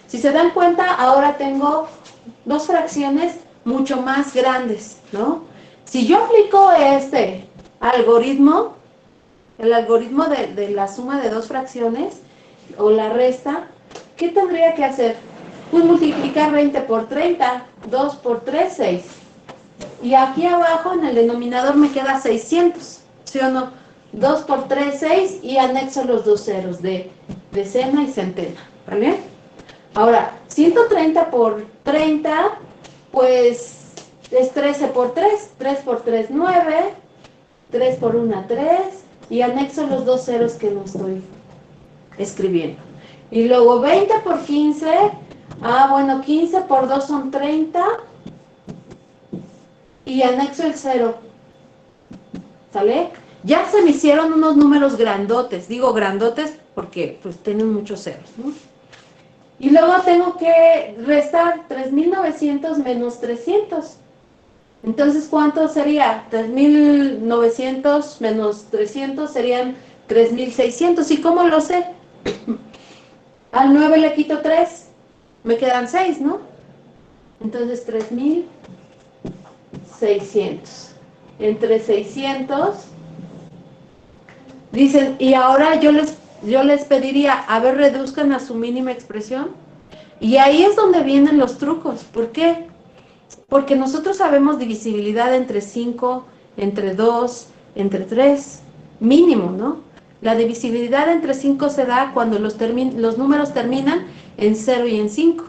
Si se dan cuenta, ahora tengo dos fracciones mucho más grandes, ¿no? Si yo aplico este algoritmo, el algoritmo de la suma de dos fracciones, o la resta, ¿qué tendría que hacer? Pues multiplicar 20 por 30, 2 por 3, 6. Y aquí abajo en el denominador me queda 600, ¿sí o no? 2 por 3, 6 y anexo los dos ceros de decena y centena, ¿vale? Ahora, 130 por 30, pues es 13 por 3, 3 por 3, 9, 3 por 1, 3, y anexo los dos ceros que no estoy escribiendo. Y luego 20 por 15, bueno, 15 por 2 son 30, y anexo el 0, ¿sale? Ya se me hicieron unos números grandotes, digo grandotes porque pues tienen muchos ceros, ¿no? Y luego tengo que restar 3.900 menos 300. Entonces, ¿cuánto sería? 3.900 menos 300 serían 3.600. ¿Y cómo lo sé? Al 9 le quito 3, me quedan 6, ¿no? Entonces, 3.600. Entre 600, dicen, y ahora yo les pediría, a ver, reduzcan a su mínima expresión. Y ahí es donde vienen los trucos. ¿Por qué? Porque nosotros sabemos divisibilidad entre 5, entre 2, entre 3, mínimo, ¿no? La divisibilidad entre 5 se da cuando los números terminan en 0 y en 5.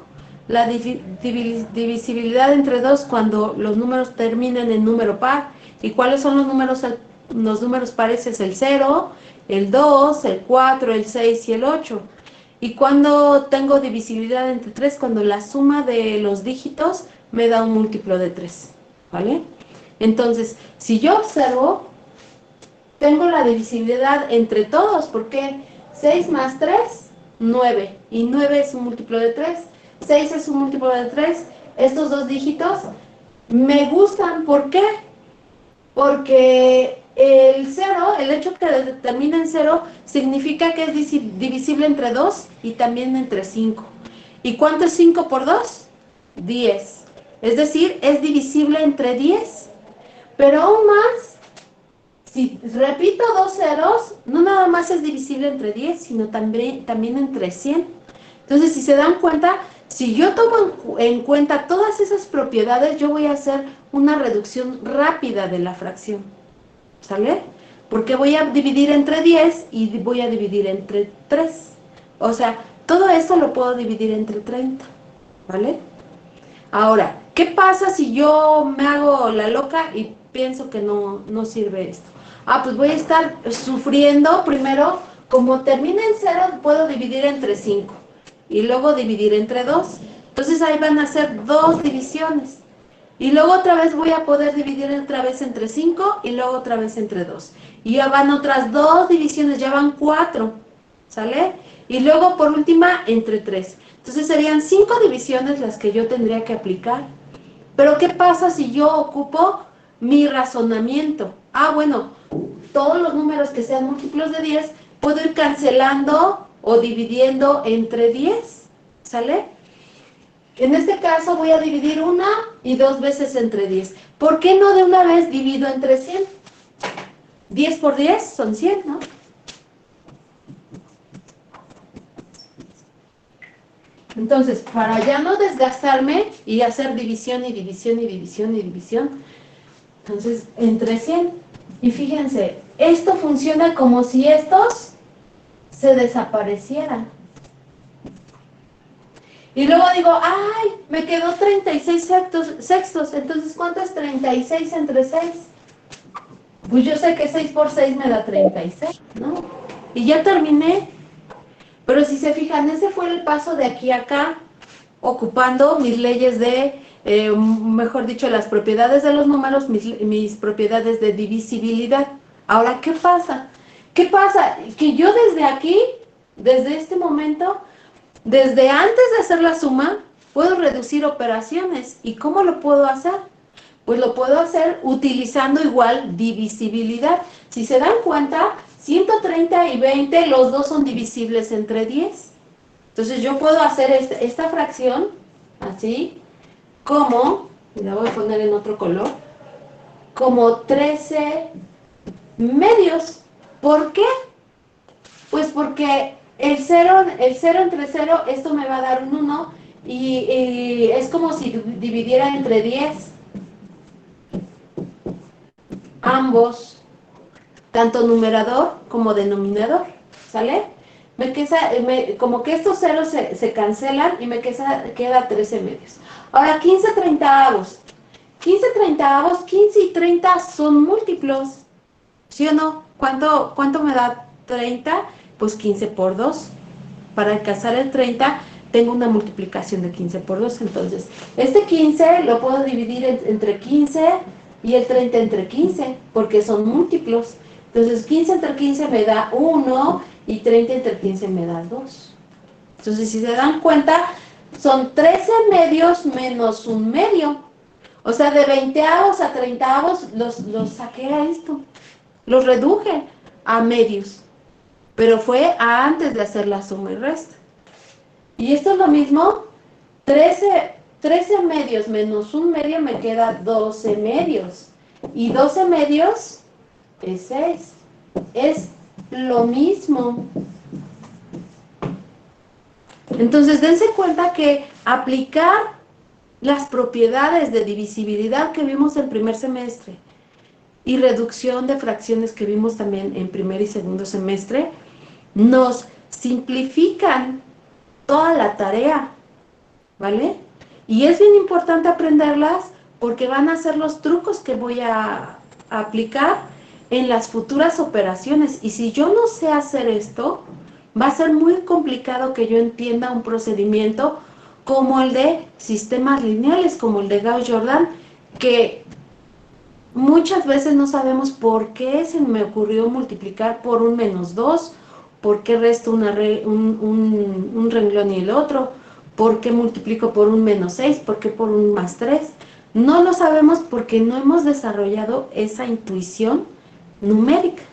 La divisibilidad entre 2 cuando los números terminan en número par. ¿Y cuáles son los números pares? Es el 0, el 2, el 4, el 6 y el 8. Y cuando tengo divisibilidad entre 3, cuando la suma de los dígitos me da un múltiplo de 3, ¿vale? Entonces, si yo observo, tengo la divisibilidad entre todos, porque 6 más 3, 9, y 9 es un múltiplo de 3, 6 es un múltiplo de 3, estos dos dígitos me gustan, ¿por qué? Porque el 0, el hecho que termina en 0, significa que es divisible entre 2 y también entre 5. ¿Y cuánto es 5 por 2? 10. Es decir, es divisible entre 10. Pero aún más, si repito dos ceros, no nada más es divisible entre 10, sino también entre 100. Entonces, si se dan cuenta, si yo tomo en cuenta todas esas propiedades, yo voy a hacer una reducción rápida de la fracción, ¿sale? Porque voy a dividir entre 10 y voy a dividir entre 3. O sea, todo esto lo puedo dividir entre 30, ¿vale? Ahora, ¿qué pasa si yo me hago la loca y pienso que no sirve esto? Pues voy a estar sufriendo primero, como termina en 0, puedo dividir entre 5 y luego dividir entre 2. Entonces ahí van a ser dos divisiones. Y luego otra vez voy a poder dividir otra vez entre 5 y luego otra vez entre 2. Y ya van otras dos divisiones, ya van 4, ¿sale? Y luego por última entre 3. Entonces serían 5 divisiones las que yo tendría que aplicar. Pero ¿qué pasa si yo ocupo mi razonamiento? Bueno, todos los números que sean múltiplos de 10, puedo ir cancelando o dividiendo entre 10, ¿sale? En este caso voy a dividir una y dos veces entre 10. ¿Por qué no de una vez divido entre 100? 10 por 10 son 100, ¿no? Entonces, para ya no desgastarme y hacer división y división y división y división, entonces, entre 100. Y fíjense, esto funciona como si estos se desaparecieran. Y luego digo, ¡ay! Me quedó 36 sextos. Entonces, ¿cuánto es 36 entre 6? Pues yo sé que 6 por 6 me da 36, ¿no? Y ya terminé. Pero si se fijan, ese fue el paso de aquí a acá, ocupando mis leyes de, mejor dicho, las propiedades de los números, mis propiedades de divisibilidad. Ahora, ¿qué pasa? ¿Qué pasa? Que yo desde aquí, desde este momento, desde antes de hacer la suma, puedo reducir operaciones. ¿Y cómo lo puedo hacer? Pues lo puedo hacer utilizando igual divisibilidad. Si se dan cuenta, 130 y 20, los dos son divisibles entre 10. Entonces yo puedo hacer esta fracción, así, como, y la voy a poner en otro color, como 13 medios. ¿Por qué? Pues porque el 0 entre 0, esto me va a dar un 1, y es como si dividiera entre 10, ambos, tanto numerador como denominador, ¿sale? Como que estos ceros se cancelan y me queda 13 medios. Ahora, 15 treintaavos. 15 treintaavos, 15 y 30 son múltiplos, ¿sí o no? ¿Cuánto me da 30? Pues 15 por 2. Para alcanzar el 30, tengo una multiplicación de 15 por 2. Entonces, este 15 lo puedo dividir entre 15 y el 30 entre 15, porque son múltiplos. Entonces, 15 entre 15 me da 1 y 30 entre 15 me da 2. Entonces, si se dan cuenta, son 13 medios menos un medio. O sea, de 20avos a 30avos los saqué a esto. Los reduje a medios. Pero fue antes de hacer la suma y resta. Y esto es lo mismo, 13 medios menos un medio me queda 12 medios. Y 12 medios es 6. Es lo mismo. Entonces, dense cuenta que aplicar las propiedades de divisibilidad que vimos en primer semestre y reducción de fracciones que vimos también en primer y segundo semestre, nos simplifican toda la tarea, ¿vale? Y es bien importante aprenderlas porque van a ser los trucos que voy a aplicar en las futuras operaciones. Y si yo no sé hacer esto, va a ser muy complicado que yo entienda un procedimiento como el de sistemas lineales, como el de Gauss-Jordan, que muchas veces no sabemos por qué se me ocurrió multiplicar por un -2, por qué resto un renglón y el otro, por qué multiplico por un -6, por qué por un +3. No lo sabemos porque no hemos desarrollado esa intuición numérica.